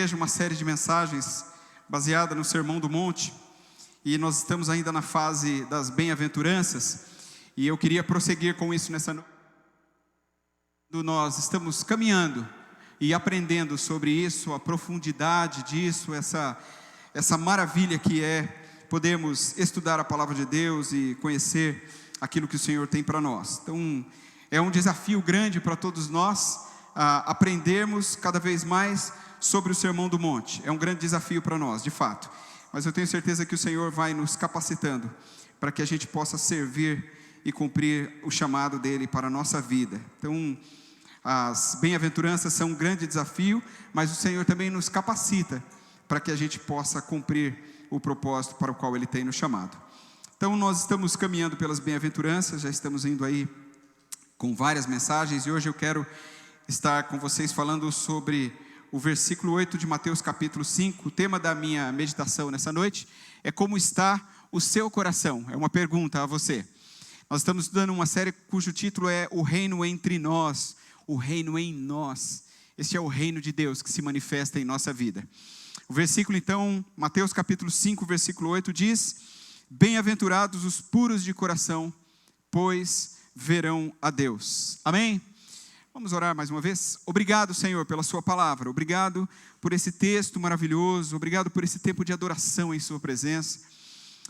Uma série de mensagens baseada no Sermão do Monte, e nós estamos ainda na fase das bem-aventuranças, e eu queria prosseguir com isso nessa noite. Nós estamos caminhando e aprendendo sobre isso, a profundidade disso, essa maravilha que é podermos estudar a palavra de Deus e conhecer aquilo que o Senhor tem para nós. Então, é um desafio grande para todos nós, aprendermos cada vez mais sobre o Sermão do Monte. É um grande desafio para nós, de fato. Mas eu tenho certeza que o Senhor vai nos capacitando para que a gente possa servir e cumprir o chamado dele para a nossa vida. Então, as bem-aventuranças são um grande desafio, mas o Senhor também nos capacita para que a gente possa cumprir o propósito para o qual ele tem nos chamado. Então, nós estamos caminhando pelas bem-aventuranças, já estamos indo aí com várias mensagens, e hoje eu quero estar com vocês falando sobre o versículo 8 de Mateus capítulo 5, o tema da minha meditação nessa noite é como está o seu coração. É uma pergunta a você. Nós estamos estudando uma série cujo título é O Reino Entre Nós, o Reino em Nós. Este é o reino de Deus que se manifesta em nossa vida. O versículo então, Mateus capítulo 5, versículo 8 diz: Bem-aventurados os puros de coração, pois verão a Deus. Amém? Vamos orar mais uma vez? Obrigado, Senhor, pela sua palavra. Obrigado por esse texto maravilhoso. Obrigado por esse tempo de adoração em sua presença.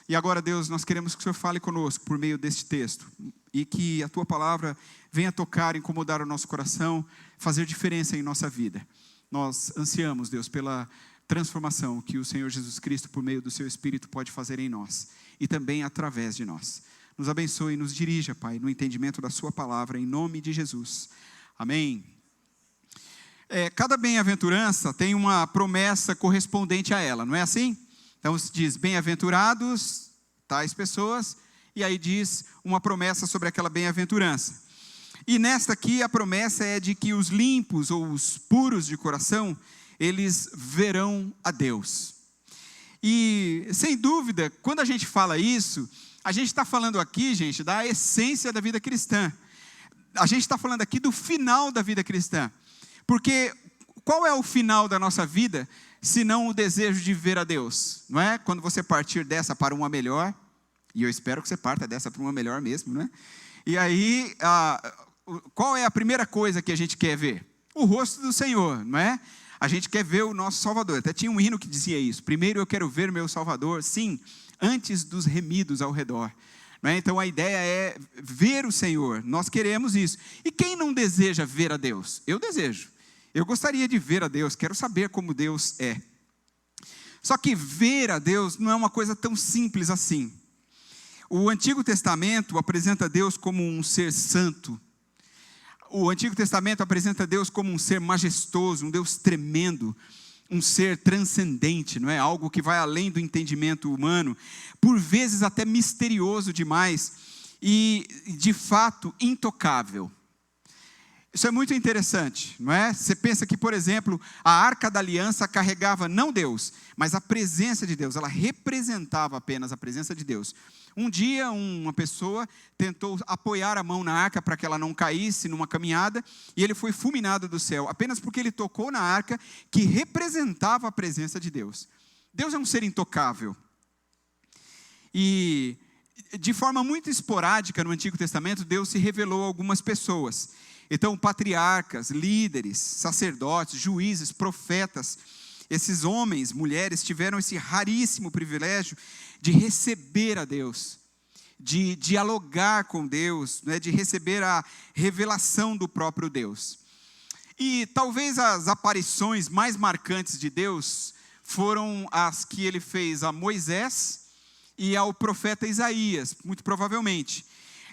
E agora, Deus, nós queremos que o Senhor fale conosco por meio deste texto. E que a tua palavra venha tocar, incomodar o nosso coração, fazer diferença em nossa vida. Nós ansiamos, Deus, pela transformação que o Senhor Jesus Cristo, por meio do seu Espírito, pode fazer em nós. E também através de nós. Nos abençoe e nos dirija, Pai, no entendimento da sua palavra, em nome de Jesus. Amém. Cada bem-aventurança tem uma promessa correspondente a ela, não é assim? Então se diz, bem-aventurados tais pessoas, e aí diz uma promessa sobre aquela bem-aventurança. E nesta aqui a promessa é de que os limpos ou os puros de coração, eles verão a Deus. E sem dúvida, quando a gente fala isso, a gente está falando aqui, gente, da essência da vida cristã. A gente está falando aqui do final da vida cristã, porque qual é o final da nossa vida, se não o desejo de ver a Deus, não é? Quando você partir dessa para uma melhor, e eu espero que você parta dessa para uma melhor mesmo, não é? E aí, qual é a primeira coisa que a gente quer ver? O rosto do Senhor, não é? A gente quer ver o nosso Salvador. Até tinha um hino que dizia isso: primeiro eu quero ver meu Salvador, sim, antes dos remidos ao redor. Então a ideia é ver o Senhor, nós queremos isso. E quem não deseja ver a Deus? Eu desejo, eu gostaria de ver a Deus, quero saber como Deus é. Só que ver a Deus não é uma coisa tão simples assim. O Antigo Testamento apresenta Deus como um ser santo. O Antigo Testamento apresenta Deus como um ser majestoso, um Deus tremendo, um ser transcendente, não é? Algo que vai além do entendimento humano, por vezes até misterioso demais e, de fato, intocável. Isso é muito interessante, não é? Você pensa que, por exemplo, a Arca da Aliança carregava não Deus, mas a presença de Deus, ela representava apenas a presença de Deus. Um dia, uma pessoa tentou apoiar a mão na arca para que ela não caísse numa caminhada, e ele foi fulminado do céu, apenas porque ele tocou na arca que representava a presença de Deus. Deus é um ser intocável. E, de forma muito esporádica no Antigo Testamento, Deus se revelou a algumas pessoas. Então, patriarcas, líderes, sacerdotes, juízes, profetas, esses homens, mulheres, tiveram esse raríssimo privilégio de receber a Deus, de dialogar com Deus, né, de receber a revelação do próprio Deus. E talvez as aparições mais marcantes de Deus foram as que ele fez a Moisés e ao profeta Isaías, muito provavelmente.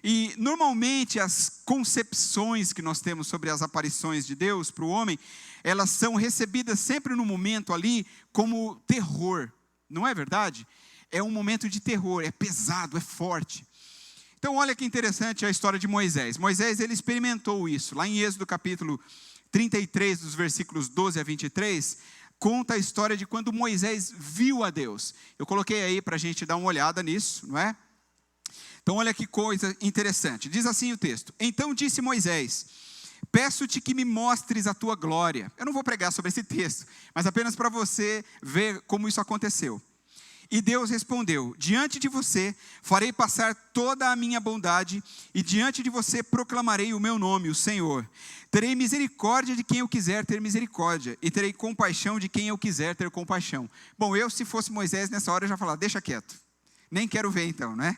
E normalmente as concepções que nós temos sobre as aparições de Deus para o homem, elas são recebidas sempre no momento ali como terror, não é verdade? É um momento de terror, é pesado, é forte. Então olha que interessante a história de Moisés. Moisés, ele experimentou isso. Lá em Êxodo capítulo 33, dos versículos 12 a 23, conta a história de quando Moisés viu a Deus. Eu coloquei aí para a gente dar uma olhada nisso, não é? Então olha que coisa interessante. Diz assim o texto: Então disse Moisés: peço-te que me mostres a tua glória. Eu não vou pregar sobre esse texto, mas apenas para você ver como isso aconteceu. E Deus respondeu: diante de você farei passar toda a minha bondade, e diante de você proclamarei o meu nome, o Senhor. Terei misericórdia de quem eu quiser ter misericórdia, e terei compaixão de quem eu quiser ter compaixão. Bom, eu, se fosse Moisés, nessa hora eu já falava: deixa quieto, nem quero ver então, né?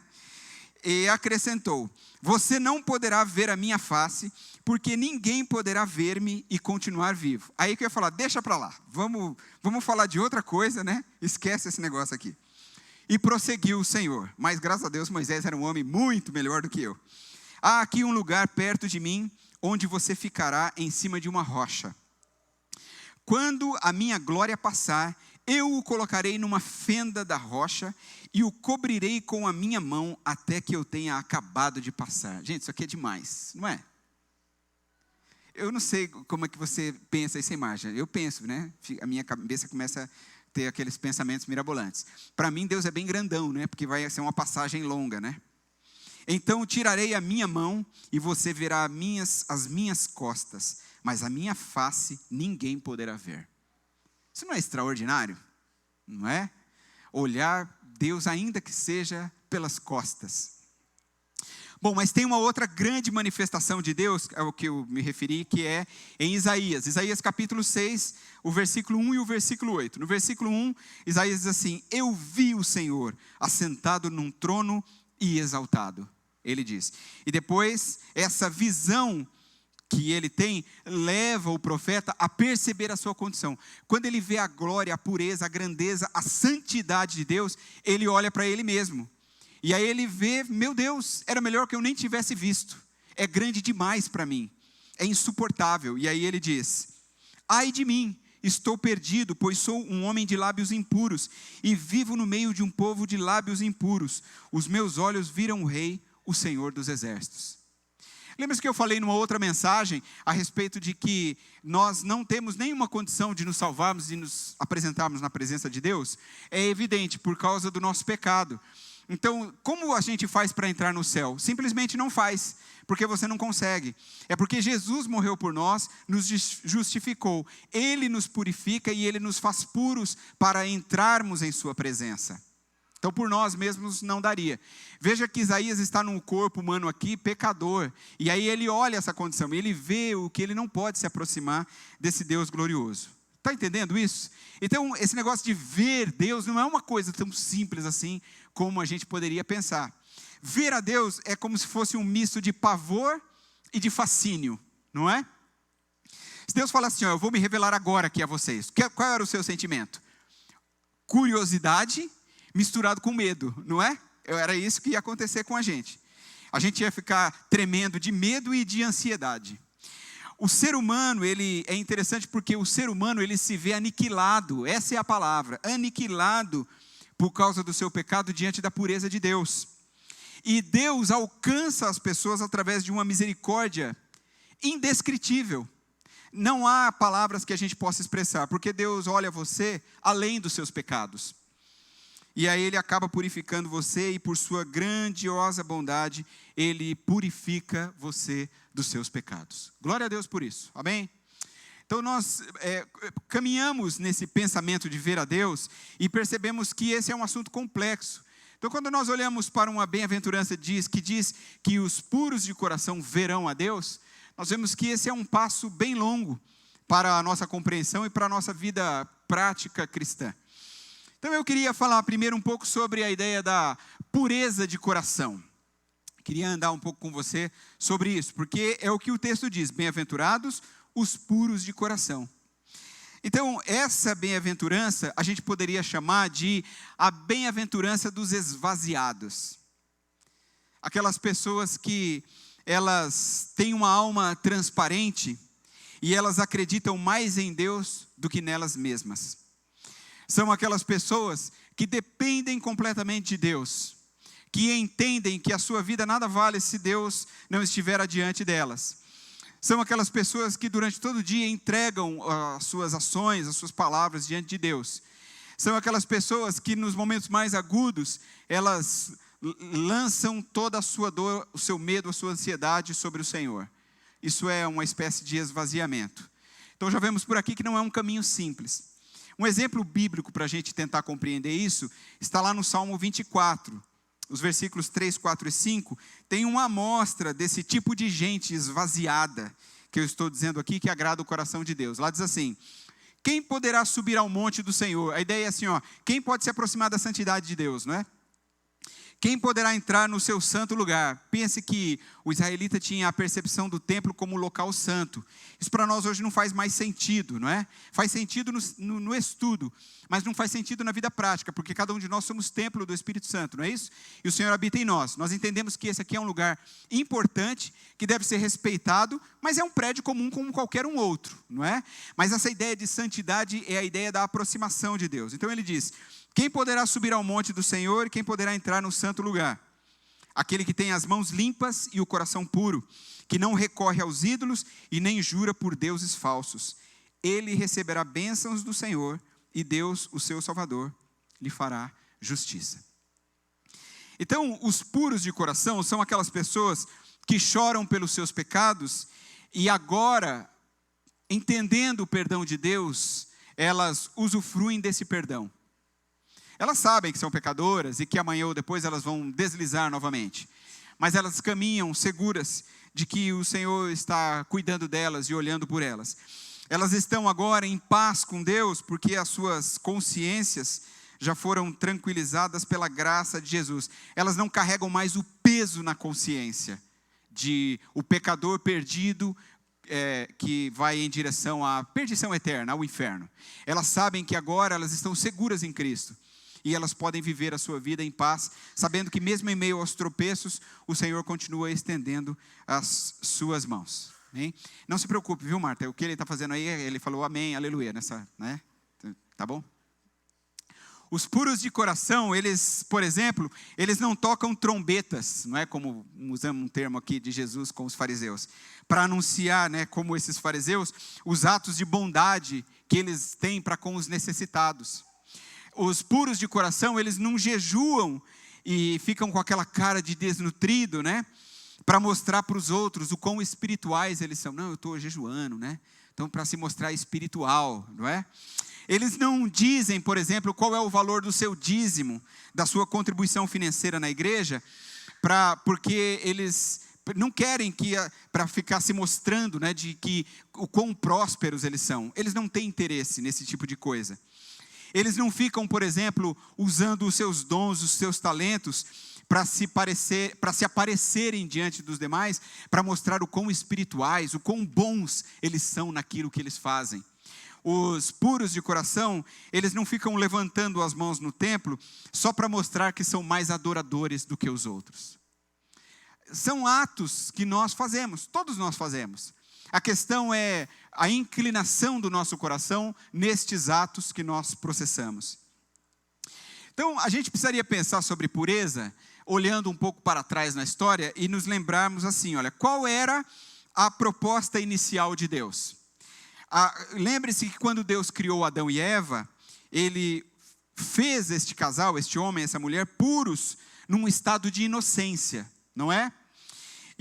E acrescentou: você não poderá ver a minha face, porque ninguém poderá ver-me e continuar vivo. Aí que eu ia falar: deixa para lá, vamos falar de outra coisa, né? Esquece esse negócio aqui. E prosseguiu o Senhor, mas graças a Deus Moisés era um homem muito melhor do que eu. Há aqui um lugar perto de mim, onde você ficará em cima de uma rocha. Quando a minha glória passar, eu o colocarei numa fenda da rocha e o cobrirei com a minha mão até que eu tenha acabado de passar. Gente, isso aqui é demais, não é? Eu não sei como é que você pensa essa imagem. Eu penso, né? A minha cabeça começa a ter aqueles pensamentos mirabolantes. Para mim, Deus é bem grandão, né? Porque vai ser uma passagem longa, né? Então tirarei a minha mão e você verá as minhas costas, mas a minha face ninguém poderá ver. Isso não é extraordinário? Não é? Olhar Deus ainda que seja pelas costas. Bom, mas tem uma outra grande manifestação de Deus, ao que eu me referi, que é em Isaías. Isaías capítulo 6, o versículo 1 e o versículo 8. No versículo 1, Isaías diz assim: eu vi o Senhor assentado num trono e exaltado. Ele diz. E depois, essa visão que ele tem, leva o profeta a perceber a sua condição. Quando ele vê a glória, a pureza, a grandeza, a santidade de Deus, ele olha para ele mesmo. E aí ele vê: meu Deus, era melhor que eu nem tivesse visto. É grande demais para mim. É insuportável. E aí ele diz: ai de mim, estou perdido, pois sou um homem de lábios impuros, e vivo no meio de um povo de lábios impuros. Os meus olhos viram o Rei, o Senhor dos Exércitos. Lembra-se que eu falei numa outra mensagem a respeito de que nós não temos nenhuma condição de nos salvarmos e nos apresentarmos na presença de Deus? É evidente, por causa do nosso pecado. Então, como a gente faz para entrar no céu? Simplesmente não faz, porque você não consegue. É porque Jesus morreu por nós, nos justificou. Ele nos purifica e Ele nos faz puros para entrarmos em sua presença. Então, por nós mesmos não daria. Veja que Isaías está num corpo humano aqui, pecador. E aí ele olha essa condição, ele vê o que ele não pode se aproximar desse Deus glorioso. Está entendendo isso? Então, esse negócio de ver Deus não é uma coisa tão simples assim, como a gente poderia pensar. Ver a Deus é como se fosse um misto de pavor e de fascínio, não é? Se Deus fala assim: ó, eu vou me revelar agora aqui a vocês. Qual era o seu sentimento? Curiosidade misturado com medo, não é? Era isso que ia acontecer com a gente. A gente ia ficar tremendo de medo e de ansiedade. O ser humano, ele é interessante porque o ser humano, ele se vê aniquilado, essa é a palavra, aniquilado por causa do seu pecado diante da pureza de Deus. E Deus alcança as pessoas através de uma misericórdia indescritível. Não há palavras que a gente possa expressar, porque Deus olha você além dos seus pecados. E aí Ele acaba purificando você e por sua grandiosa bondade, Ele purifica você dos seus pecados. Glória a Deus por isso, amém? Então nós caminhamos nesse pensamento de ver a Deus e percebemos que esse é um assunto complexo. Então quando nós olhamos para uma bem-aventurança que diz que os puros de coração verão a Deus, nós vemos que esse é um passo bem longo para a nossa compreensão e para a nossa vida prática cristã. Então eu queria falar primeiro um pouco sobre a ideia da pureza de coração. Queria andar um pouco com você sobre isso, porque é o que o texto diz: bem-aventurados os puros de coração. Então essa bem-aventurança a gente poderia chamar de a bem-aventurança dos esvaziados. Aquelas pessoas que elas têm uma alma transparente e elas acreditam mais em Deus do que nelas mesmas. São aquelas pessoas que dependem completamente de Deus, que entendem que a sua vida nada vale se Deus não estiver adiante delas. São aquelas pessoas que durante todo o dia entregam as suas ações, as suas palavras diante de Deus. São aquelas pessoas que nos momentos mais agudos, elas lançam toda a sua dor, o seu medo, a sua ansiedade sobre o Senhor. isso é uma espécie de esvaziamento. Então já vemos por aqui que não é um caminho simples. Um exemplo bíblico para a gente tentar compreender isso, está lá no Salmo 24. Os versículos 3, 4 e 5, tem uma amostra desse tipo de gente esvaziada, que eu estou dizendo aqui, que agrada o coração de Deus. Lá diz assim: quem poderá subir ao monte do Senhor? A ideia é assim, quem pode se aproximar da santidade de Deus, não é? Quem poderá entrar no seu santo lugar? Pense que o israelita tinha a percepção do templo como local santo. Isso para nós hoje não faz mais sentido, não é? Faz sentido no estudo, mas não faz sentido na vida prática, porque cada um de nós somos templo do Espírito Santo, não é isso? E o Senhor habita em nós. Nós entendemos que esse aqui é um lugar importante, que deve ser respeitado, mas é um prédio comum como qualquer um outro, não é? Mas essa ideia de santidade é a ideia da aproximação de Deus. Então ele diz: quem poderá subir ao monte do Senhor e quem poderá entrar no santo lugar? Aquele que tem as mãos limpas e o coração puro, que não recorre aos ídolos e nem jura por deuses falsos. Ele receberá bênçãos do Senhor e Deus, o seu Salvador, lhe fará justiça. Então, os puros de coração são aquelas pessoas que choram pelos seus pecados e agora, entendendo o perdão de Deus, elas usufruem desse perdão. Elas sabem que são pecadoras e que amanhã ou depois elas vão deslizar novamente. Mas elas caminham seguras de que o Senhor está cuidando delas e olhando por elas. Elas estão agora em paz com Deus porque as suas consciências já foram tranquilizadas pela graça de Jesus. Elas não carregam mais o peso na consciência de o pecador perdido que vai em direção à perdição eterna, ao inferno. Elas sabem que agora elas estão seguras em Cristo. E elas podem viver a sua vida em paz, sabendo que mesmo em meio aos tropeços, o Senhor continua estendendo as suas mãos. Hein? Não se preocupe, viu, Marta? O que ele está fazendo aí, ele falou amém, aleluia, né? Tá bom? Os puros de coração, eles, por exemplo, eles não tocam trombetas, não é como usamos um termo aqui de Jesus com os fariseus, para anunciar, né, como esses fariseus, os atos de bondade que eles têm para com os necessitados. Os puros de coração, eles não jejuam e ficam com aquela cara de desnutrido, né? Para mostrar para os outros o quão espirituais eles são. Não, eu estou jejuando, né? Então, para se mostrar espiritual, não é? Eles não dizem, por exemplo, qual é o valor do seu dízimo, da sua contribuição financeira na igreja, porque eles não querem para ficar se mostrando, né, de que o quão prósperos eles são. Eles não têm interesse nesse tipo de coisa. Eles não ficam, por exemplo, usando os seus dons, os seus talentos, para se aparecerem diante dos demais, para mostrar o quão espirituais, o quão bons eles são naquilo que eles fazem. Os puros de coração, eles não ficam levantando as mãos no templo, só para mostrar que são mais adoradores do que os outros. São atos que nós fazemos, todos nós fazemos. A questão é a inclinação do nosso coração nestes atos que nós processamos. Então, a gente precisaria pensar sobre pureza, olhando um pouco para trás na história e nos lembrarmos assim, olha, qual era a proposta inicial de Deus? Lembre-se que quando Deus criou Adão e Eva, Ele fez este casal, este homem, essa mulher, puros, num estado de inocência, não é?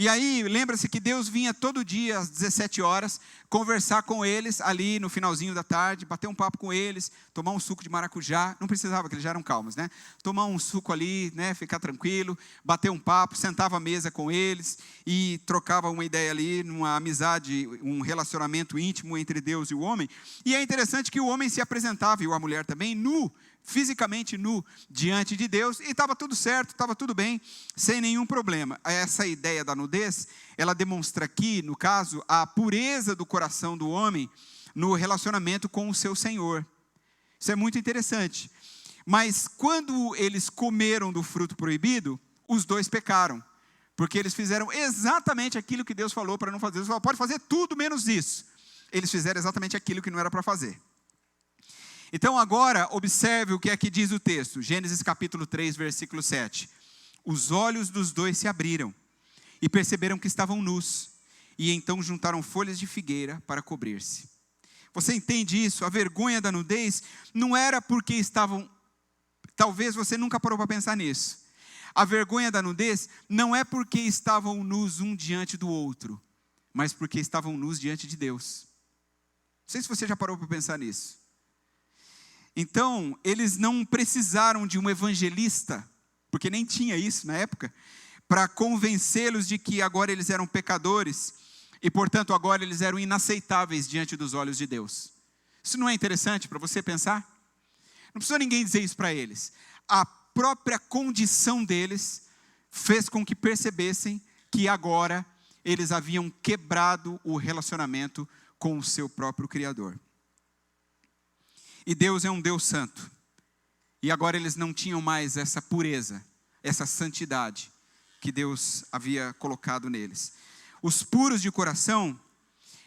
E aí, lembra-se que Deus vinha todo dia às 17 horas, conversar com eles ali no finalzinho da tarde, bater um papo com eles, tomar um suco de maracujá, não precisava, que eles já eram calmos, né? Tomar um suco ali, né? Ficar tranquilo, bater um papo, sentava à mesa com eles e trocava uma ideia ali, numa amizade, um relacionamento íntimo entre Deus e o homem. E é interessante que o homem se apresentava, e a mulher também, nu, fisicamente nu, diante de Deus, e estava tudo certo, estava tudo bem, sem nenhum problema. Essa ideia da nudez, ela demonstra aqui, no caso, a pureza do coração do homem no relacionamento com o seu Senhor. Isso é muito interessante. Mas quando eles comeram do fruto proibido, os dois pecaram, porque eles fizeram exatamente aquilo que Deus falou para não fazer. Deus falou, pode fazer tudo menos isso. Eles fizeram exatamente aquilo que não era para fazer. Então agora, observe o que é que diz o texto. Gênesis capítulo 3, versículo 7. Os olhos dos dois se abriram e perceberam que estavam nus. E então juntaram folhas de figueira para cobrir-se. Você entende isso? A vergonha da nudez não era porque estavam... Talvez você nunca parou para pensar nisso. A vergonha da nudez não é porque estavam nus um diante do outro, mas porque estavam nus diante de Deus. Não sei se você já parou para pensar nisso. Então, eles não precisaram de um evangelista, porque nem tinha isso na época, para convencê-los de que agora eles eram pecadores, e portanto agora eles eram inaceitáveis diante dos olhos de Deus. Isso não é interessante para você pensar? Não precisou ninguém dizer isso para eles. A própria condição deles fez com que percebessem que agora eles haviam quebrado o relacionamento com o seu próprio Criador. E Deus é um Deus santo. E agora eles não tinham mais essa pureza, essa santidade que Deus havia colocado neles. Os puros de coração,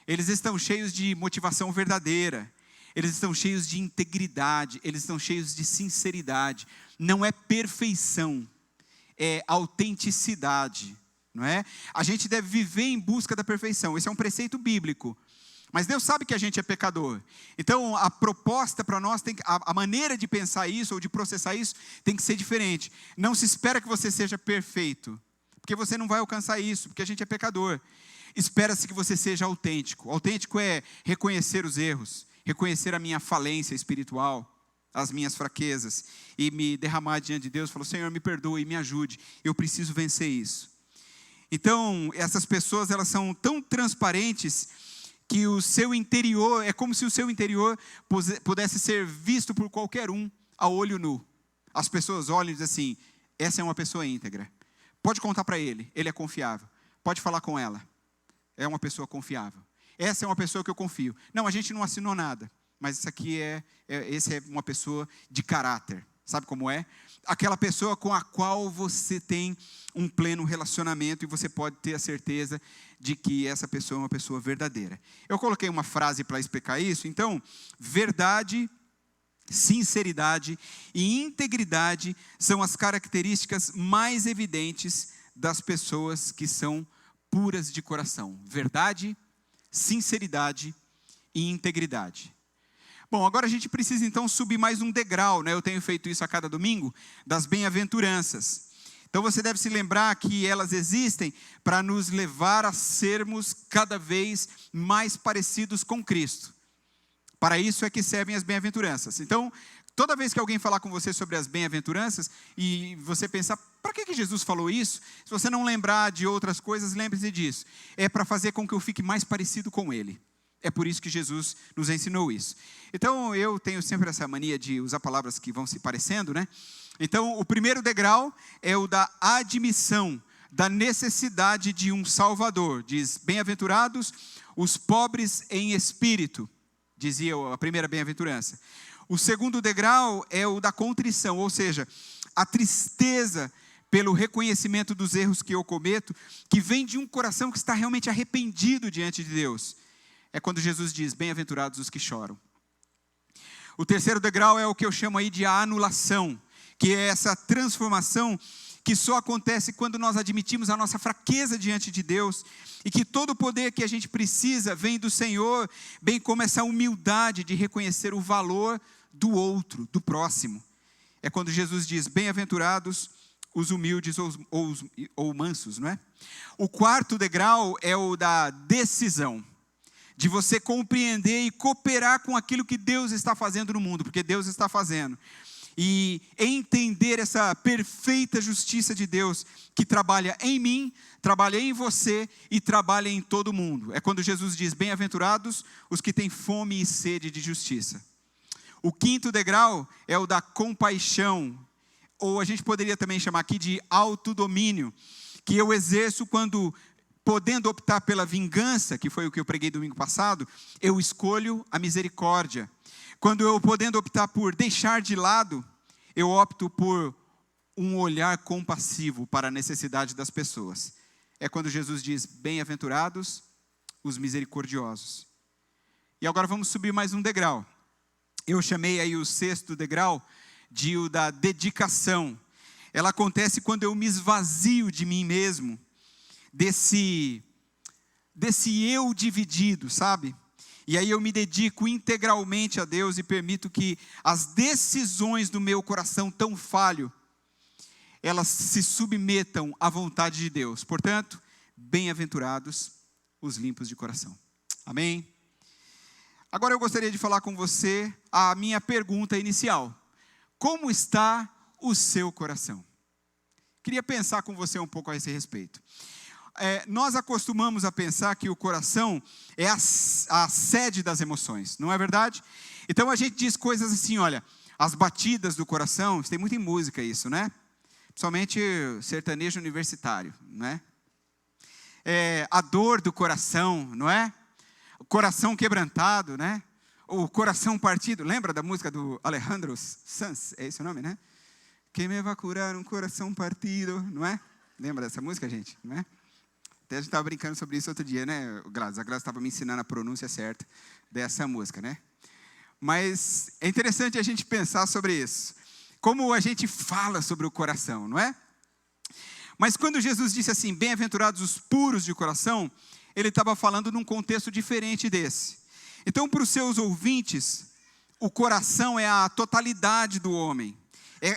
eles estão cheios de motivação verdadeira, eles estão cheios de integridade, eles estão cheios de sinceridade. Não é perfeição, é autenticidade, não é? A gente deve viver em busca da perfeição, esse é um preceito bíblico. Mas Deus sabe que a gente é pecador. Então a proposta para nós, a maneira de pensar isso ou de processar isso tem que ser diferente. Não se espera que você seja perfeito, porque você não vai alcançar isso, porque a gente é pecador. Espera-se que você seja autêntico. Autêntico é reconhecer os erros, reconhecer a minha falência espiritual, as minhas fraquezas, e me derramar diante de Deus, falar: Senhor, me perdoe, me ajude, eu preciso vencer isso. Então essas pessoas, elas são tão transparentes que o seu interior, é como se o seu interior pudesse ser visto por qualquer um a olho nu. As pessoas olham e dizem assim: essa é uma pessoa íntegra. Pode contar para ele é confiável. Pode falar com ela, é uma pessoa confiável. Essa é uma pessoa que eu confio. Não, a gente não assinou nada, mas isso aqui esse é uma pessoa de caráter. Sabe como é? Aquela pessoa com a qual você tem um pleno relacionamento e você pode ter a certeza de que essa pessoa é uma pessoa verdadeira. Eu coloquei uma frase para explicar isso. Então, verdade, sinceridade e integridade são as características mais evidentes das pessoas que são puras de coração. Verdade, sinceridade e integridade. Bom, agora a gente precisa então subir mais um degrau, né? Eu tenho feito isso a cada domingo, das bem-aventuranças. Então você deve se lembrar que elas existem para nos levar a sermos cada vez mais parecidos com Cristo. Para isso é que servem as bem-aventuranças. Então, toda vez que alguém falar com você sobre as bem-aventuranças e você pensar: para que Jesus falou isso? Se você não lembrar de outras coisas, lembre-se disso. É para fazer com que eu fique mais parecido com Ele. É por isso que Jesus nos ensinou isso. Então, eu tenho sempre essa mania de usar palavras que vão se parecendo, né? Então, o primeiro degrau é o da admissão da necessidade de um Salvador. Diz: bem-aventurados os pobres em espírito, dizia a primeira bem-aventurança. O segundo degrau é o da contrição, ou seja, a tristeza pelo reconhecimento dos erros que eu cometo, que vem de um coração que está realmente arrependido diante de Deus. É quando Jesus diz: bem-aventurados os que choram. O terceiro degrau é o que eu chamo aí de anulação, que é essa transformação que só acontece quando nós admitimos a nossa fraqueza diante de Deus, e que todo o poder que a gente precisa vem do Senhor, bem como essa humildade de reconhecer o valor do outro, do próximo. É quando Jesus diz: bem-aventurados os humildes ou mansos, não é? O quarto degrau é o da decisão, de você compreender e cooperar com aquilo que Deus está fazendo no mundo, porque Deus está fazendo. E entender essa perfeita justiça de Deus, que trabalha em mim, trabalha em você e trabalha em todo mundo. É quando Jesus diz: bem-aventurados os que têm fome e sede de justiça. O quinto degrau é o da compaixão, ou a gente poderia também chamar aqui de autodomínio, que eu exerço quando, podendo optar pela vingança, que foi o que eu preguei domingo passado, eu escolho a misericórdia. Quando eu, podendo optar por deixar de lado, eu opto por um olhar compassivo para a necessidade das pessoas. É quando Jesus diz: bem-aventurados os misericordiosos. E agora vamos subir mais um degrau. Eu chamei aí o sexto degrau de o da dedicação. Ela acontece quando eu me esvazio de mim mesmo, desse eu dividido, sabe? E aí eu me dedico integralmente a Deus e permito que as decisões do meu coração tão falho, elas se submetam à vontade de Deus. Portanto, bem-aventurados os limpos de coração. Amém? Agora eu gostaria de falar com você a minha pergunta inicial. Como está o seu coração? Queria pensar com você um pouco a esse respeito. Nós acostumamos a pensar que o coração é a sede das emoções, não é verdade? Então a gente diz coisas assim, olha, as batidas do coração, tem muito em música isso, né? Principalmente sertanejo universitário, né? A dor do coração, não é? O coração quebrantado, né? O coração partido, lembra da música do Alejandro Sanz? É esse o nome, né? Quem me vai curar um coração partido, não é? Lembra dessa música, gente? Não é? Até a gente estava brincando sobre isso outro dia, né, Gladys? A Gladys estava me ensinando a pronúncia certa dessa música, né? Mas é interessante a gente pensar sobre isso. Como a gente fala sobre o coração, não é? Mas quando Jesus disse assim, bem-aventurados os puros de coração, ele estava falando num contexto diferente desse. Então, para os seus ouvintes, o coração é a totalidade do homem.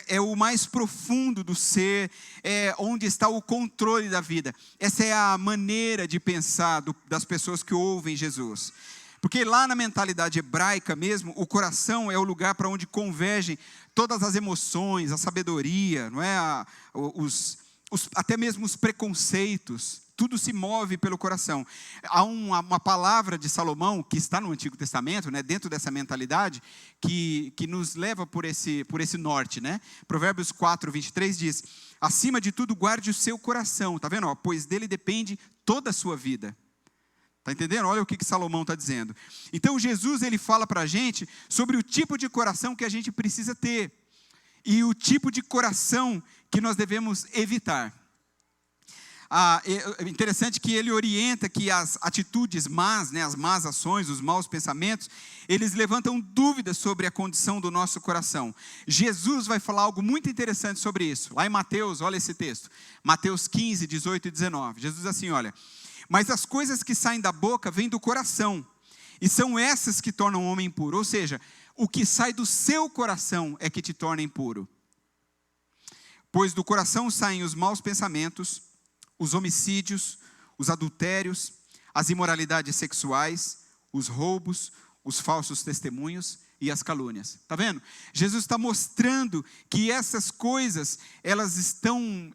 É o mais profundo do ser, é onde está o controle da vida. Essa é a maneira de pensar das pessoas que ouvem Jesus. Porque lá na mentalidade hebraica mesmo, o coração é o lugar para onde convergem todas as emoções, a sabedoria, não é? Até mesmo os preconceitos. Tudo se move pelo coração. Há uma palavra de Salomão, que está no Antigo Testamento, né, dentro dessa mentalidade, que nos leva por esse norte. Né? Provérbios 4, 23 diz, acima de tudo guarde o seu coração, tá vendo? Pois dele depende toda a sua vida. Está entendendo? Olha o que Salomão está dizendo. Então Jesus ele fala para a gente sobre o tipo de coração que a gente precisa ter. E o tipo de coração que nós devemos evitar. É interessante que ele orienta que as atitudes más, né, as más ações, os maus pensamentos, eles levantam dúvidas sobre a condição do nosso coração. Jesus vai falar algo muito interessante sobre isso. Lá em Mateus, olha esse texto. Mateus 15, 18 e 19. Jesus diz assim, olha, mas as coisas que saem da boca vêm do coração, e são essas que tornam o homem impuro. Ou seja, o que sai do seu coração é que te torna impuro. Pois do coração saem os maus pensamentos, os homicídios, os adultérios, as imoralidades sexuais, os roubos, os falsos testemunhos e as calúnias. Está vendo? Jesus está mostrando que essas coisas, elas estão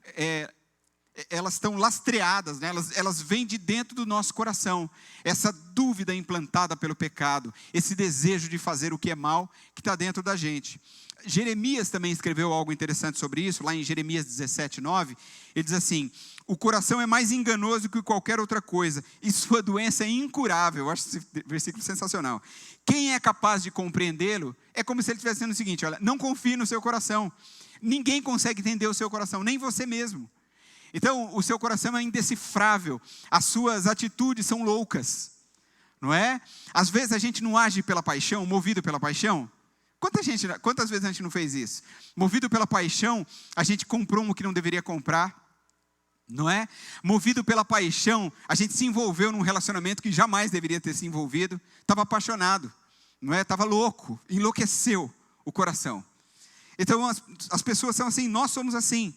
lastreadas, né? elas vêm de dentro do nosso coração. Essa dúvida implantada pelo pecado, esse desejo de fazer o que é mal, que está dentro da gente. Jeremias também escreveu algo interessante sobre isso, lá em Jeremias 17, 9, ele diz assim, o coração é mais enganoso que qualquer outra coisa, e sua doença é incurável. Eu acho esse versículo sensacional. Quem é capaz de compreendê-lo, é como se ele estivesse dizendo o seguinte, olha, não confie no seu coração, ninguém consegue entender o seu coração, nem você mesmo. Então, o seu coração é indecifrável, as suas atitudes são loucas, não é? Às vezes a gente não age pela paixão, movido pela paixão. Quantas vezes a gente não fez isso? Movido pela paixão, a gente comprou um que não deveria comprar, não é? Movido pela paixão, a gente se envolveu num relacionamento que jamais deveria ter se envolvido, estava apaixonado, não é? Estava louco, enlouqueceu o coração. Então as pessoas são assim, nós somos assim.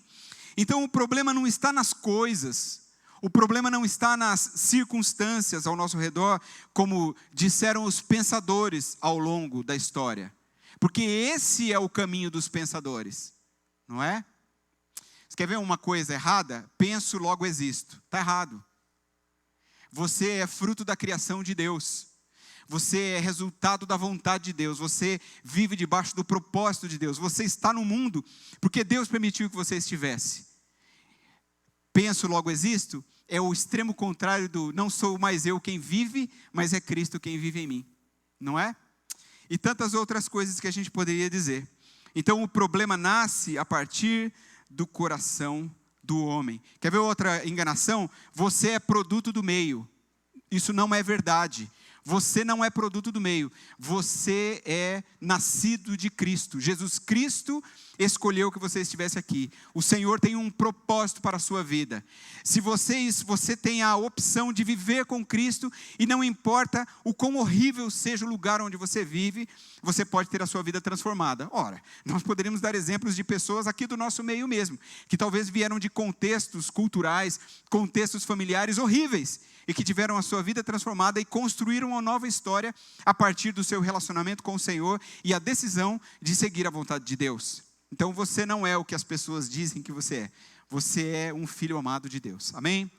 Então o problema não está nas coisas, o problema não está nas circunstâncias ao nosso redor, como disseram os pensadores ao longo da história. Porque esse é o caminho dos pensadores, não é? Você quer ver uma coisa errada? Penso, logo existo. Está errado. Você é fruto da criação de Deus. Você é resultado da vontade de Deus. Você vive debaixo do propósito de Deus. Você está no mundo porque Deus permitiu que você estivesse. Penso, logo existo, é o extremo contrário do não sou mais eu quem vive, mas é Cristo quem vive em mim. Não é? E tantas outras coisas que a gente poderia dizer. Então o problema nasce a partir do coração do homem. Quer ver outra enganação? Você é produto do meio. Isso não é verdade. Você não é produto do meio, você é nascido de Cristo. Jesus Cristo escolheu que você estivesse aqui. O Senhor tem um propósito para a sua vida. Se você tem a opção de viver com Cristo, e não importa o quão horrível seja o lugar onde você vive, você pode ter a sua vida transformada. Ora, nós poderíamos dar exemplos de pessoas aqui do nosso meio mesmo, que talvez vieram de contextos culturais, contextos familiares horríveis, e que tiveram a sua vida transformada e construíram uma nova história a partir do seu relacionamento com o Senhor e a decisão de seguir a vontade de Deus. Então você não é o que as pessoas dizem que você é. Você é um filho amado de Deus. Amém?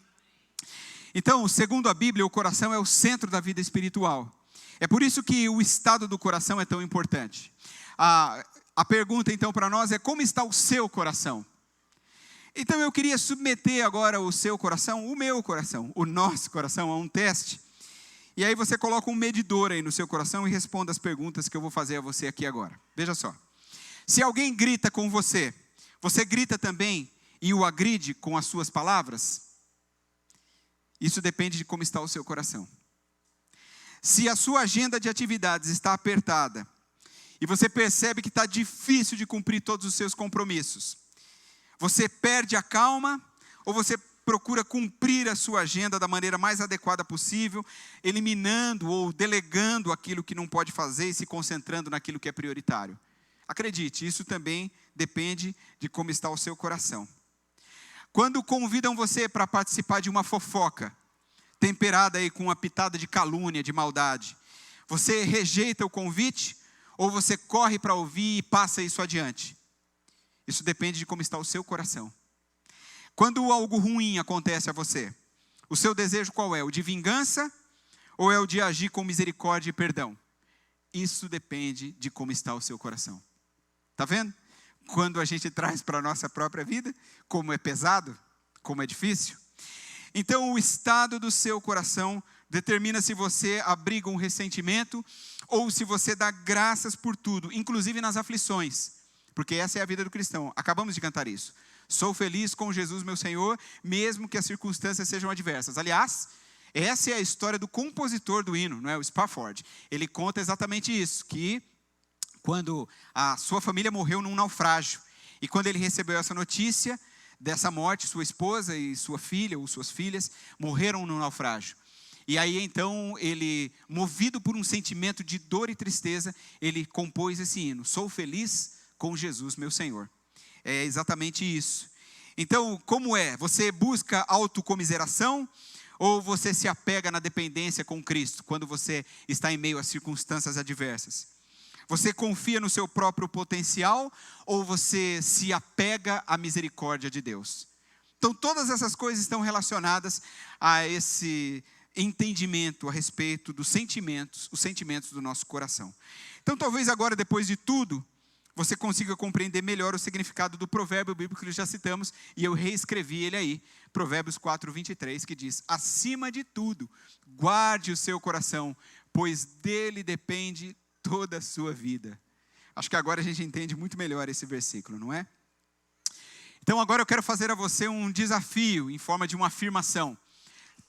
Então, segundo a Bíblia, o coração é o centro da vida espiritual. É por isso que o estado do coração é tão importante. A pergunta então para nós é: como está o seu coração? Então eu queria submeter agora o seu coração, o meu coração, o nosso coração a um teste. E aí você coloca um medidor aí no seu coração e responda as perguntas que eu vou fazer a você aqui agora. Veja só. Se alguém grita com você, você grita também e o agride com as suas palavras? Isso depende de como está o seu coração. Se a sua agenda de atividades está apertada e você percebe que está difícil de cumprir todos os seus compromissos, você perde a calma ou você procura cumprir a sua agenda da maneira mais adequada possível, eliminando ou delegando aquilo que não pode fazer e se concentrando naquilo que é prioritário? Acredite, isso também depende de como está o seu coração. Quando convidam você para participar de uma fofoca, temperada aí com uma pitada de calúnia, de maldade, você rejeita o convite ou você corre para ouvir e passa isso adiante? Isso depende de como está o seu coração. Quando algo ruim acontece a você, o seu desejo qual é? O de vingança ou é o de agir com misericórdia e perdão? Isso depende de como está o seu coração. Está vendo? Quando a gente traz para a nossa própria vida, como é pesado, como é difícil. Então o estado do seu coração determina se você abriga um ressentimento ou se você dá graças por tudo, inclusive nas aflições. Porque essa é a vida do cristão. Acabamos de cantar isso. Sou feliz com Jesus, meu Senhor, mesmo que as circunstâncias sejam adversas. Aliás, essa é a história do compositor do hino, não é? O Spafford. Ele conta exatamente isso, que quando a sua família morreu num naufrágio, e quando ele recebeu essa notícia dessa morte, sua esposa e sua filha, ou suas filhas, morreram no naufrágio. E aí então ele, movido por um sentimento de dor e tristeza, ele compôs esse hino: sou feliz com Jesus, meu Senhor. É exatamente isso. Então, como é? Você busca autocomiseração ou você se apega na dependência com Cristo quando você está em meio a circunstâncias adversas? Você confia no seu próprio potencial ou você se apega à misericórdia de Deus? Então, todas essas coisas estão relacionadas a esse entendimento a respeito dos sentimentos, os sentimentos do nosso coração. Então, talvez agora, depois de tudo, você consiga compreender melhor o significado do provérbio bíblico que já citamos, e eu reescrevi ele aí, Provérbios 4:23, que diz: acima de tudo, guarde o seu coração, pois dele depende toda a sua vida. Acho que agora a gente entende muito melhor esse versículo, não é? Então agora eu quero fazer a você um desafio em forma de uma afirmação.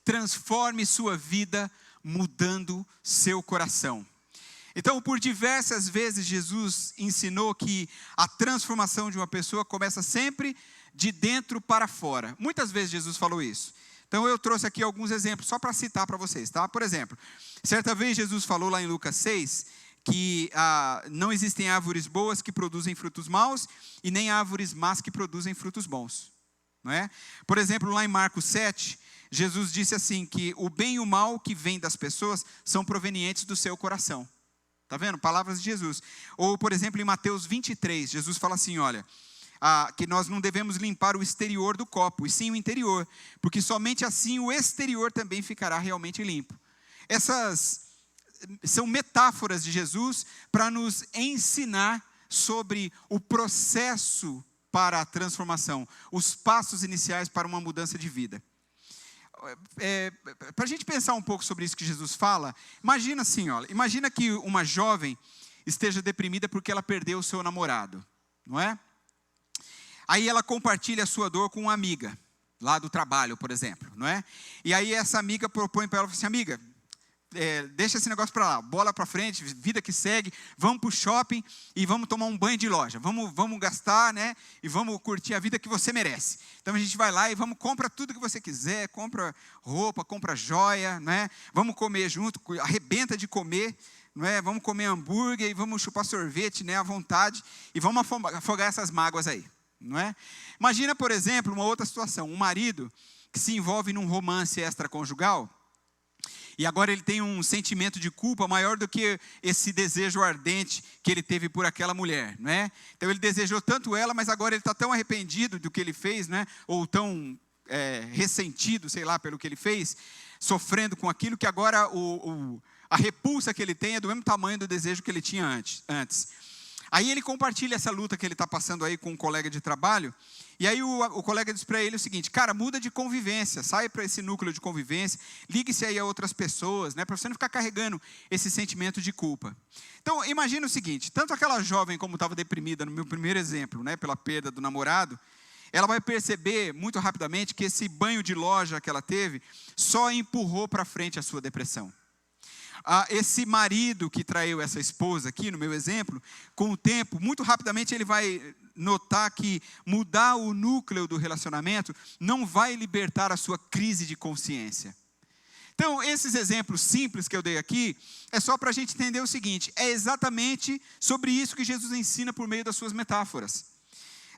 Transforme sua vida mudando seu coração. Então, por diversas vezes, Jesus ensinou que a transformação de uma pessoa começa sempre de dentro para fora. Muitas vezes Jesus falou isso. Então, eu trouxe aqui alguns exemplos, só para citar para vocês, tá? Por exemplo, certa vez Jesus falou lá em Lucas 6, que não existem árvores boas que produzem frutos maus, e nem árvores más que produzem frutos bons. Não é? Por exemplo, lá em Marcos 7, Jesus disse assim, que o bem e o mal que vem das pessoas são provenientes do seu coração. Está vendo? Palavras de Jesus. Ou, por exemplo, em Mateus 23, Jesus fala assim, olha, que nós não devemos limpar o exterior do copo, e sim o interior, porque somente assim o exterior também ficará realmente limpo. Essas são metáforas de Jesus para nos ensinar sobre o processo para a transformação, os passos iniciais para uma mudança de vida. Para a gente pensar um pouco sobre isso que Jesus fala, imagina assim, olha, imagina que uma jovem esteja deprimida porque ela perdeu o seu namorado, não é? Aí ela compartilha a sua dor com uma amiga, lá do trabalho, por exemplo, não é? E aí essa amiga propõe para ela, assim, amiga, deixa esse negócio para lá, bola para frente, vida que segue, vamos para o shopping e vamos tomar um banho de loja, vamos gastar, né, e vamos curtir a vida que você merece. Então a gente vai lá e compra tudo que você quiser, compra roupa, compra joia, né, vamos comer junto, arrebenta de comer, não é? Vamos comer hambúrguer e vamos chupar sorvete, né, à vontade, e vamos afogar essas mágoas aí, não é? Imagina, por exemplo, uma outra situação, um marido que se envolve num romance extraconjugal, e agora ele tem um sentimento de culpa maior do que esse desejo ardente que ele teve por aquela mulher, não é? Então ele desejou tanto ela, mas agora ele está tão arrependido do que ele fez, né? Ou tão ressentido, sei lá, pelo que ele fez, sofrendo com aquilo, que agora a repulsa que ele tem é do mesmo tamanho do desejo que ele tinha antes. Aí ele compartilha essa luta que ele está passando aí com um colega de trabalho, e aí o colega diz para ele o seguinte: cara, muda de convivência, sai para esse núcleo de convivência, ligue-se aí a outras pessoas, né, para você não ficar carregando esse sentimento de culpa. Então, imagina o seguinte, tanto aquela jovem como estava deprimida no meu primeiro exemplo, né, pela perda do namorado, ela vai perceber muito rapidamente que esse banho de loja que ela teve só empurrou para frente a sua depressão. Esse marido que traiu essa esposa aqui, no meu exemplo, com o tempo, muito rapidamente ele vai notar que mudar o núcleo do relacionamento não vai libertar a sua crise de consciência. Então, esses exemplos simples que eu dei aqui, é só para a gente entender o seguinte: é exatamente sobre isso que Jesus ensina por meio das suas metáforas.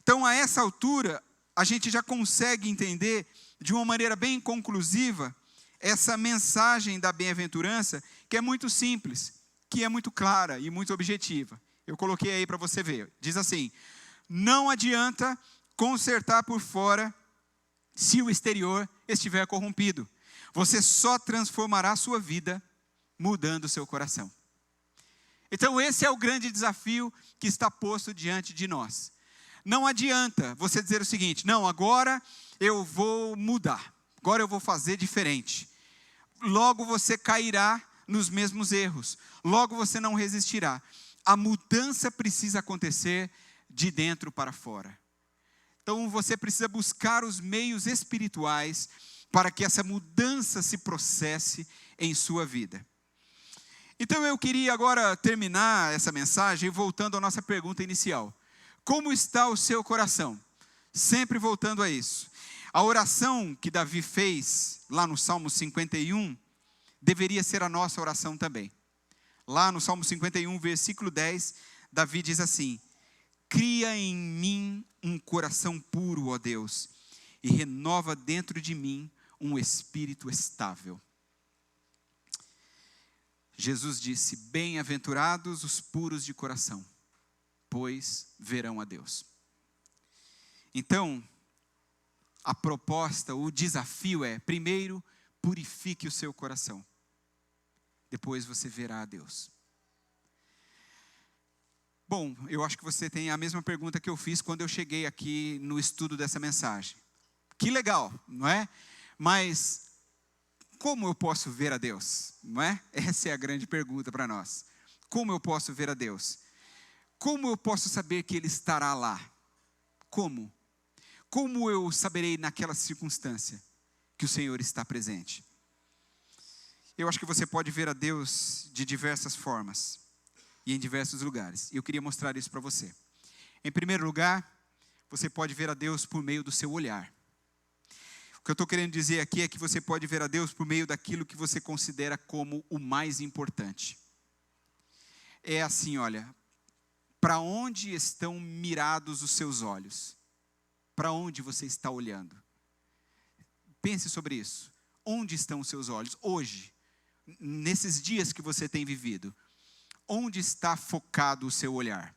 Então, a essa altura, a gente já consegue entender de uma maneira bem conclusiva essa mensagem da bem-aventurança, que é muito simples, que é muito clara e muito objetiva. Eu coloquei aí para você ver. Diz assim: não adianta consertar por fora se o exterior estiver corrompido. Você só transformará a sua vida mudando o seu coração. Então esse é o grande desafio que está posto diante de nós. Não adianta você dizer o seguinte: não, agora eu vou mudar, agora eu vou fazer diferente. Logo você cairá nos mesmos erros, logo você não resistirá. A mudança precisa acontecer de dentro para fora. Então você precisa buscar os meios espirituais para que essa mudança se processe em sua vida. Então eu queria agora terminar essa mensagem voltando à nossa pergunta inicial: como está o seu coração? Sempre voltando a isso. A oração que Davi fez lá no Salmo 51 deveria ser a nossa oração também. Lá no Salmo 51, versículo 10, Davi diz assim: cria em mim um coração puro, ó Deus, e renova dentro de mim um espírito estável. Jesus disse: bem-aventurados os puros de coração, pois verão a Deus. Então, a proposta, o desafio é: primeiro, purifique o seu coração. Depois você verá a Deus. Bom, eu acho que você tem a mesma pergunta que eu fiz quando eu cheguei aqui no estudo dessa mensagem. Que legal, não é? Mas como eu posso ver a Deus? Não é? Essa é a grande pergunta para nós. Como eu posso ver a Deus? Como eu posso saber que Ele estará lá? Como? Como eu saberei naquela circunstância que o Senhor está presente? Eu acho que você pode ver a Deus de diversas formas e em diversos lugares. E eu queria mostrar isso para você. Em primeiro lugar, você pode ver a Deus por meio do seu olhar. O que eu estou querendo dizer aqui é que você pode ver a Deus por meio daquilo que você considera como o mais importante. É assim, olha, para onde estão mirados os seus olhos? Para onde você está olhando? Pense sobre isso. Onde estão os seus olhos hoje? Nesses dias que você tem vivido, onde está focado o seu olhar?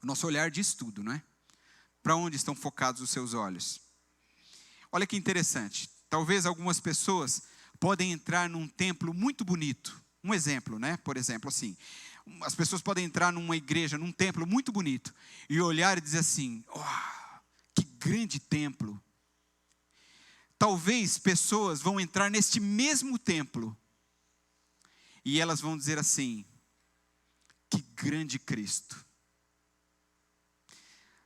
O nosso olhar diz tudo, não é? Para onde estão focados os seus olhos? Olha que interessante. Talvez algumas pessoas podem entrar num templo muito bonito. Um exemplo, né? Por exemplo, assim, as pessoas podem entrar numa igreja, num templo muito bonito, e olhar e dizer assim: oh, que grande templo. Talvez pessoas vão entrar neste mesmo templo e elas vão dizer assim: que grande Cristo.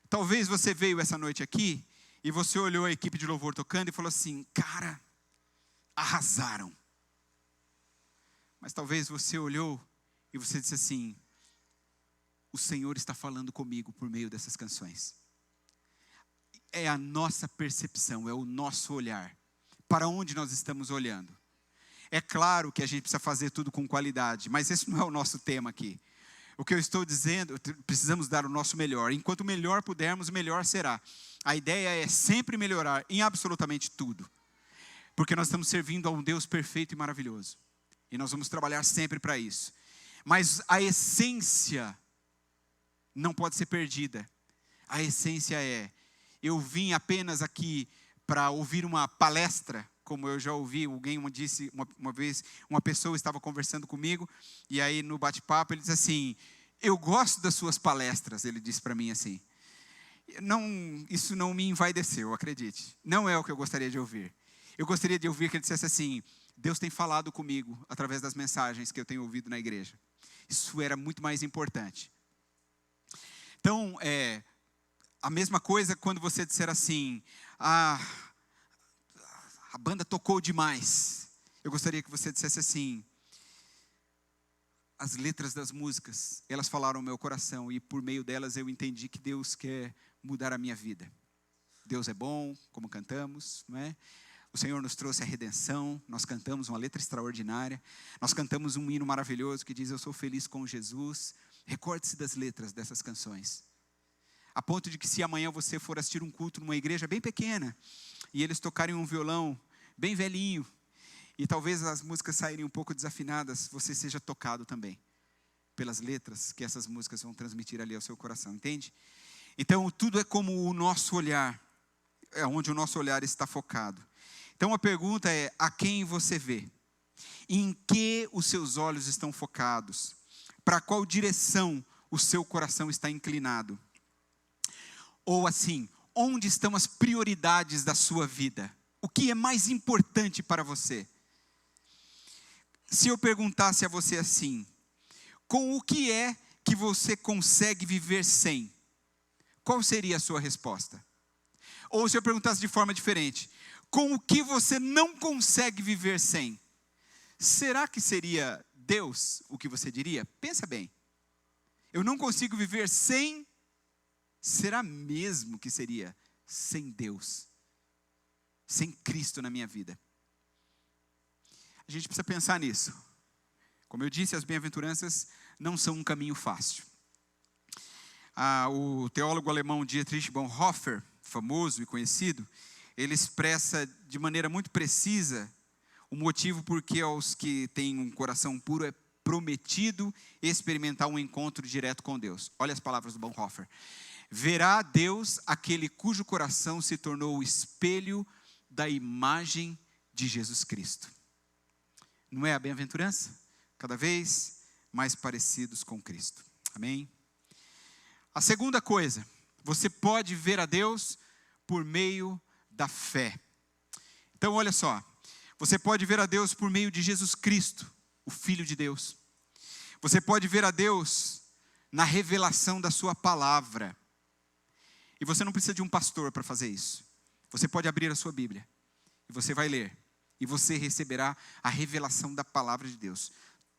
Talvez você veio essa noite aqui e você olhou a equipe de louvor tocando e falou assim: cara, arrasaram. Mas talvez você olhou e você disse assim: o Senhor está falando comigo por meio dessas canções. É a nossa percepção, é o nosso olhar. Para onde nós estamos olhando? É claro que a gente precisa fazer tudo com qualidade, mas esse não é o nosso tema aqui. O que eu estou dizendo, precisamos dar o nosso melhor. Enquanto melhor pudermos, melhor será. A ideia é sempre melhorar em absolutamente tudo. Porque nós estamos servindo a um Deus perfeito e maravilhoso. E nós vamos trabalhar sempre para isso. Mas a essência não pode ser perdida. A essência é: eu vim apenas aqui para ouvir uma palestra, como eu já ouvi, alguém disse uma vez, uma pessoa estava conversando comigo, e aí no bate-papo ele disse assim: eu gosto das suas palestras, ele disse para mim assim. Isso não me envaideceu, acredite. Não é o que eu gostaria de ouvir. Eu gostaria de ouvir que ele dissesse assim: Deus tem falado comigo através das mensagens que eu tenho ouvido na igreja. Isso era muito mais importante. Então, a mesma coisa quando você disser assim: a banda tocou demais. Eu gostaria que você dissesse assim: as letras das músicas, elas falaram ao meu coração, e por meio delas eu entendi que Deus quer mudar a minha vida. Deus é bom, como cantamos, não é? O Senhor nos trouxe a redenção, nós cantamos uma letra extraordinária, nós cantamos um hino maravilhoso que diz: eu sou feliz com Jesus. Recorde-se das letras dessas canções. A ponto de que se amanhã você for assistir um culto numa igreja bem pequena, e eles tocarem um violão bem velhinho, e talvez as músicas saírem um pouco desafinadas, você seja tocado também, pelas letras que essas músicas vão transmitir ali ao seu coração, entende? Então tudo é como o nosso olhar, é onde o nosso olhar está focado. Então a pergunta é: a quem você vê? Em que os seus olhos estão focados? Para qual direção o seu coração está inclinado? Ou assim, onde estão as prioridades da sua vida? O que é mais importante para você? Se eu perguntasse a você assim: com o que é que você consegue viver sem? Qual seria a sua resposta? Ou se eu perguntasse de forma diferente: com o que você não consegue viver sem? Será que seria Deus o que você diria? Pensa bem. Eu não consigo viver sem. Será mesmo que seria sem Deus? Sem Cristo na minha vida? A gente precisa pensar nisso. Como eu disse, as bem-aventuranças não são um caminho fácil. O teólogo alemão Dietrich Bonhoeffer, famoso e conhecido, ele expressa de maneira muito precisa o motivo por que aos que têm um coração puro é prometido experimentar um encontro direto com Deus. Olha as palavras do Bonhoeffer: verá Deus aquele cujo coração se tornou o espelho da imagem de Jesus Cristo. Não é a bem-aventurança? Cada vez mais parecidos com Cristo. Amém? A segunda coisa: você pode ver a Deus por meio da fé. Então olha só, você pode ver a Deus por meio de Jesus Cristo, o Filho de Deus. Você pode ver a Deus na revelação da sua palavra. E você não precisa de um pastor para fazer isso. Você pode abrir a sua Bíblia e você vai ler, e você receberá a revelação da palavra de Deus.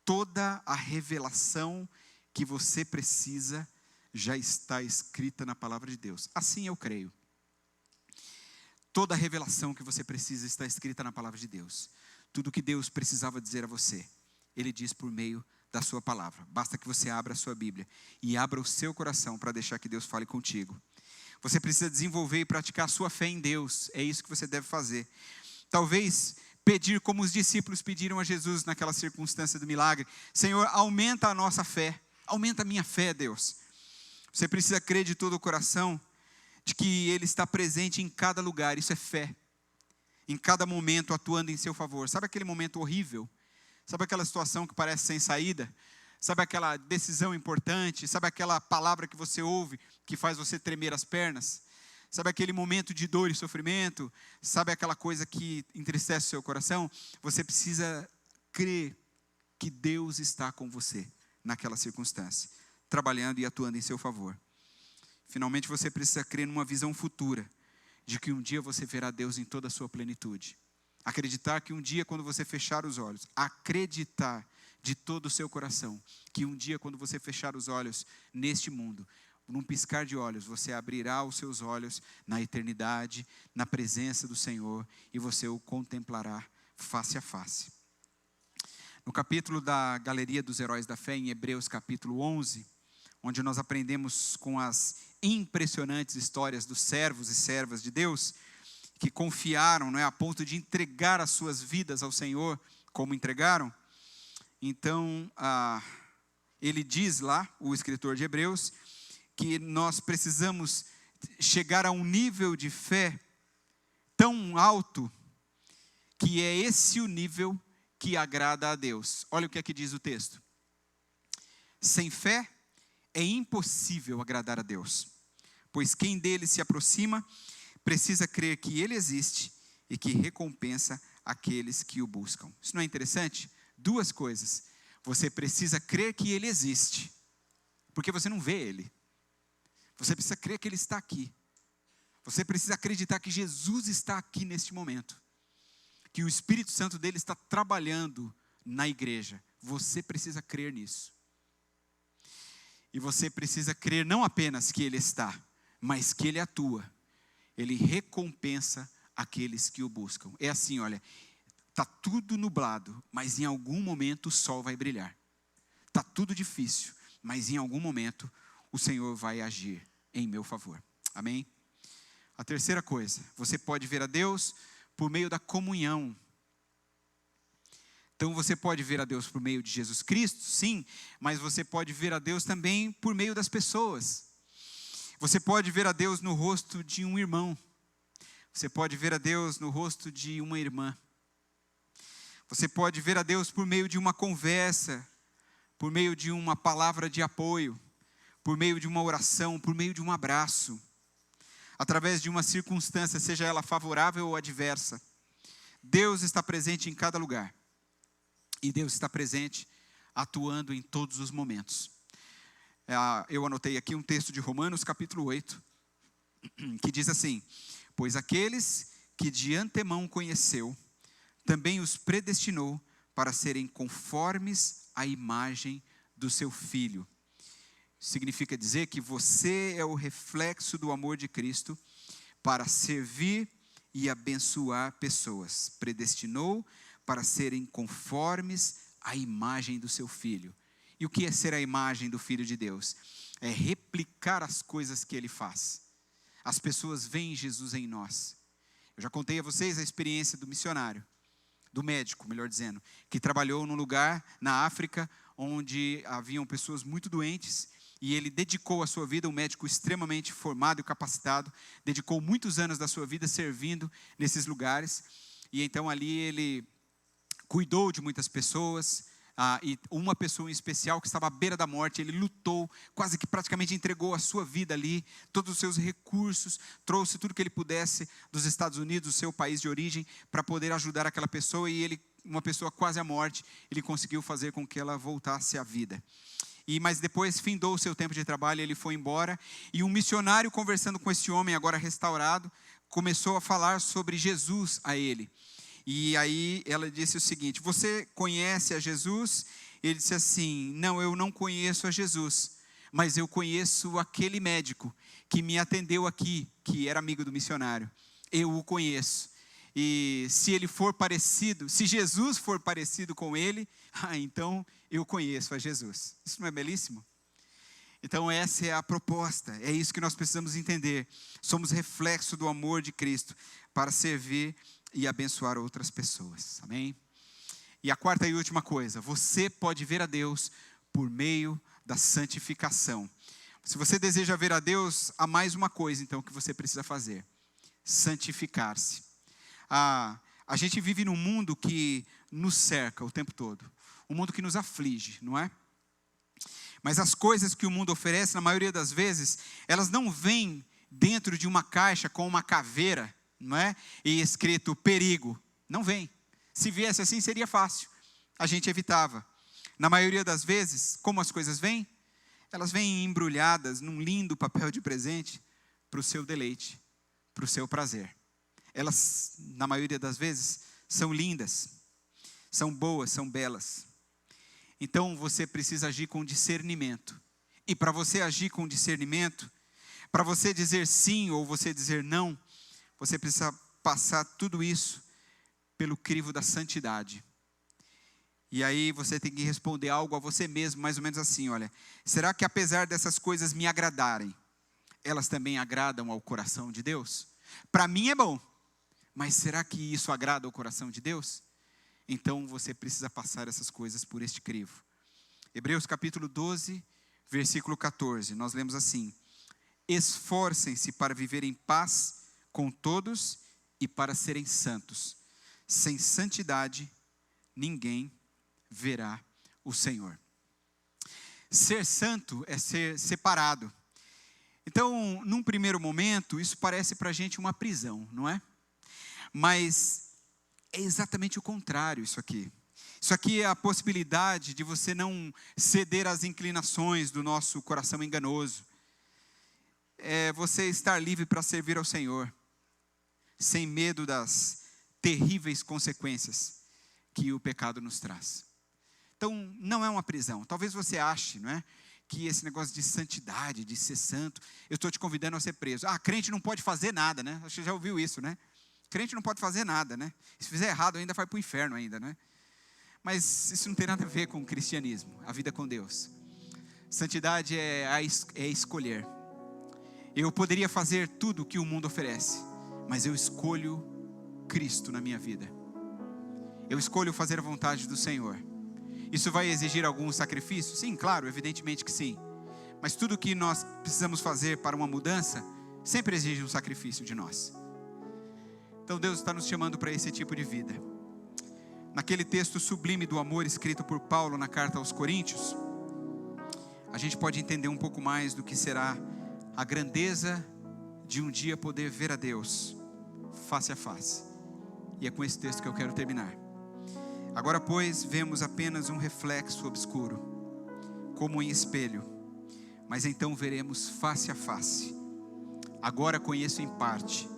Toda a revelação que você precisa já está escrita na palavra de Deus. Assim eu creio. Toda a revelação que você precisa está escrita na palavra de Deus. Tudo o que Deus precisava dizer a você, Ele diz por meio da sua palavra. Basta que você abra a sua Bíblia e abra o seu coração para deixar que Deus fale contigo. Você precisa desenvolver e praticar a sua fé em Deus. É isso que você deve fazer. Talvez pedir como os discípulos pediram a Jesus naquela circunstância do milagre: Senhor, aumenta a nossa fé. Aumenta a minha fé, Deus. Você precisa crer de todo o coração de que Ele está presente em cada lugar. Isso é fé. Em cada momento atuando em seu favor. Sabe aquele momento horrível? Sabe aquela situação que parece sem saída? Sabe aquela decisão importante? Sabe aquela palavra que você ouve que faz você tremer as pernas? Sabe aquele momento de dor e sofrimento? Sabe aquela coisa que entristece o seu coração? Você precisa crer que Deus está com você naquela circunstância, trabalhando e atuando em seu favor. Finalmente você precisa crer numa visão futura, de que um dia você verá Deus em toda a sua plenitude. Acreditar que um dia, quando você fechar os olhos, acreditar de todo o seu coração, que um dia, quando você fechar os olhos neste mundo, num piscar de olhos, você abrirá os seus olhos na eternidade, na presença do Senhor, e você o contemplará face a face. No capítulo da Galeria dos Heróis da Fé, em Hebreus capítulo 11, onde nós aprendemos com as impressionantes histórias dos servos e servas de Deus, que confiaram, a ponto de entregar as suas vidas ao Senhor, como entregaram. Então, ele diz lá, o escritor de Hebreus, que nós precisamos chegar a um nível de fé tão alto, que é esse o nível que agrada a Deus. Olha o que aqui diz o texto. Sem fé é impossível agradar a Deus, pois quem dele se aproxima precisa crer que ele existe e que recompensa aqueles que o buscam. Isso não é interessante? Duas coisas. Você precisa crer que ele existe, porque você não vê ele. Você precisa crer que ele está aqui. Você precisa acreditar que Jesus está aqui neste momento, que o Espírito Santo dele está trabalhando na igreja. Você precisa crer nisso. E você precisa crer não apenas que ele está, mas que ele atua. Ele recompensa aqueles que o buscam. É assim, olha, está tudo nublado, mas em algum momento o sol vai brilhar. Está tudo difícil, mas em algum momento o Senhor vai agir em meu favor. Amém? A terceira coisa, você pode ver a Deus por meio da comunhão. Então você pode ver a Deus por meio de Jesus Cristo, sim, mas você pode ver a Deus também por meio das pessoas. Você pode ver a Deus no rosto de um irmão. Você pode ver a Deus no rosto de uma irmã. Você pode ver a Deus por meio de uma conversa, por meio de uma palavra de apoio, por meio de uma oração, por meio de um abraço, através de uma circunstância, seja ela favorável ou adversa. Deus está presente em cada lugar. E Deus está presente, atuando em todos os momentos. Eu anotei aqui um texto de Romanos, capítulo 8, que diz assim: pois aqueles que de antemão conheceu, também os predestinou para serem conformes à imagem do seu Filho. Significa dizer que você é o reflexo do amor de Cristo para servir e abençoar pessoas. Predestinou para serem conformes à imagem do seu Filho. E o que é ser a imagem do Filho de Deus? É replicar as coisas que ele faz. As pessoas veem Jesus em nós. Eu já contei a vocês a experiência do missionário, do médico, melhor dizendo, que trabalhou num lugar na África onde haviam pessoas muito doentes, e ele dedicou a sua vida, um médico extremamente formado e capacitado, dedicou muitos anos da sua vida servindo nesses lugares, e então ali ele cuidou de muitas pessoas, e uma pessoa em especial que estava à beira da morte, ele lutou, quase que praticamente entregou a sua vida ali, todos os seus recursos, trouxe tudo que ele pudesse dos Estados Unidos, do seu país de origem, para poder ajudar aquela pessoa, e ele, uma pessoa quase à morte, ele conseguiu fazer com que ela voltasse à vida. Mas depois findou o seu tempo de trabalho, ele foi embora, e um missionário conversando com esse homem agora restaurado, começou a falar sobre Jesus a ele. E aí ela disse o seguinte: você conhece a Jesus? Ele disse assim: não, eu não conheço a Jesus, mas eu conheço aquele médico que me atendeu aqui, que era amigo do missionário. Eu o conheço. E se ele for parecido, se Jesus for parecido com ele, então eu conheço a Jesus. Isso não é belíssimo? Então essa é a proposta, é isso que nós precisamos entender. Somos reflexo do amor de Cristo para servir e abençoar outras pessoas, amém? E a quarta e última coisa, você pode ver a Deus por meio da santificação. Se você deseja ver a Deus, há mais uma coisa então que você precisa fazer: santificar-se. A gente vive num mundo que nos cerca o tempo todo, um mundo que nos aflige, não é? Mas as coisas que o mundo oferece, na maioria das vezes, elas não vêm dentro de uma caixa com uma caveira, não é? E escrito perigo. Não vem. Se viesse assim seria fácil, a gente evitava. Na maioria das vezes, como as coisas vêm? Elas vêm embrulhadas num lindo papel de presente para o seu deleite, para o seu prazer. Elas, na maioria das vezes, são lindas, são boas, são belas. Então você precisa agir com discernimento. E para você agir com discernimento, para você dizer sim ou você dizer não, você precisa passar tudo isso pelo crivo da santidade. E aí você tem que responder algo a você mesmo, mais ou menos assim, olha: será que apesar dessas coisas me agradarem, elas também agradam ao coração de Deus? Para mim é bom, mas será que isso agrada ao coração de Deus? Então você precisa passar essas coisas por este crivo. Hebreus capítulo 12, versículo 14, nós lemos assim: esforcem-se para viver em paz com todos e para serem santos. Sem santidade, ninguém verá o Senhor. Ser santo é ser separado. Então, num primeiro momento, isso parece para a gente uma prisão, não é? Mas é exatamente o contrário isso aqui. Isso aqui é a possibilidade de você não ceder às inclinações do nosso coração enganoso. É você estar livre para servir ao Senhor, sem medo das terríveis consequências que o pecado nos traz. Então, não é uma prisão. Talvez você ache, não é, que esse negócio de santidade, de ser santo, eu estou te convidando a ser preso. Crente não pode fazer nada, né? Acho que já ouviu isso, né? Crente não pode fazer nada, né? Se fizer errado, ainda vai para o inferno ainda, né? Mas isso não tem nada a ver com o cristianismo, a vida com Deus. Santidade é escolher. Eu poderia fazer tudo o que o mundo oferece, mas eu escolho Cristo na minha vida. Eu escolho fazer a vontade do Senhor. Isso vai exigir algum sacrifício? Sim, claro, evidentemente que sim. Mas tudo que nós precisamos fazer para uma mudança, sempre exige um sacrifício de nós. Então Deus está nos chamando para esse tipo de vida. Naquele texto sublime do amor escrito por Paulo na carta aos Coríntios, a gente pode entender um pouco mais do que será a grandeza de um dia poder ver a Deus face a face. E é com esse texto que eu quero terminar. Agora, pois, vemos apenas um reflexo obscuro, como em espelho, mas então veremos face a face. Agora conheço em parte,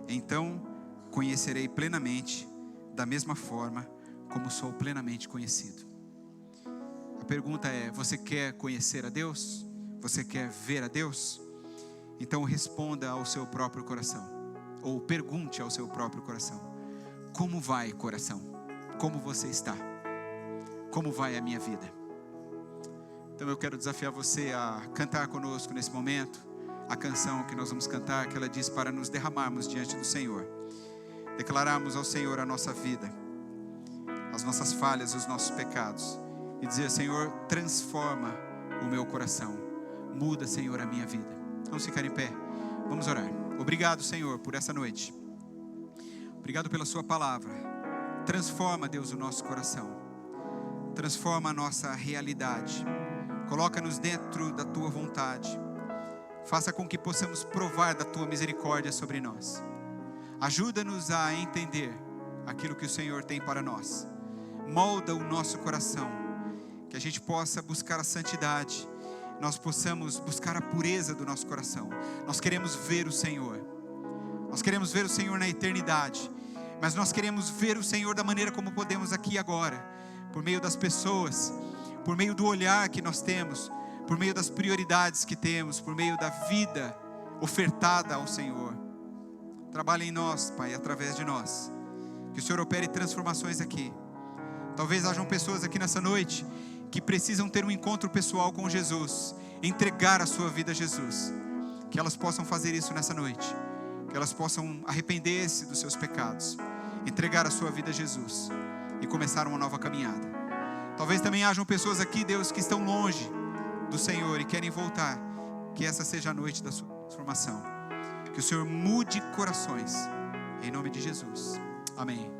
então conhecerei plenamente, da mesma forma como sou plenamente conhecido. A pergunta é: você quer conhecer a Deus? Você quer ver a Deus? Então responda ao seu próprio coração, ou pergunte ao seu próprio coração: como vai, coração? Como você está? Como vai a minha vida? Então eu quero desafiar você a cantar conosco nesse momento a canção que nós vamos cantar, que ela diz para nos derramarmos diante do Senhor, declararmos ao Senhor a nossa vida, as nossas falhas, os nossos pecados, e dizer: Senhor, transforma o meu coração, muda, Senhor, a minha vida. Vamos ficar em pé, vamos orar. Obrigado, Senhor, por essa noite. Obrigado pela sua palavra. Transforma, Deus, o nosso coração. Transforma a nossa realidade. Coloca-nos dentro da tua vontade. Faça com que possamos provar da tua misericórdia sobre nós. Ajuda-nos a entender aquilo que o Senhor tem para nós. Molda o nosso coração, que a gente possa buscar a santidade, nós possamos buscar a pureza do nosso coração. Nós queremos ver o Senhor. Nós queremos ver o Senhor na eternidade. Mas nós queremos ver o Senhor da maneira como podemos aqui agora, por meio das pessoas, por meio do olhar que nós temos, por meio das prioridades que temos, por meio da vida ofertada ao Senhor. Trabalhe em nós, Pai, através de nós. Que o Senhor opere transformações aqui. Talvez hajam pessoas aqui nessa noite que precisam ter um encontro pessoal com Jesus, entregar a sua vida a Jesus. Que elas possam fazer isso nessa noite. Que elas possam arrepender-se dos seus pecados, entregar a sua vida a Jesus e começar uma nova caminhada. Talvez também hajam pessoas aqui, Deus, que estão longe do Senhor e querem voltar. Que essa seja a noite da sua transformação. Que o Senhor mude corações, em nome de Jesus. Amém.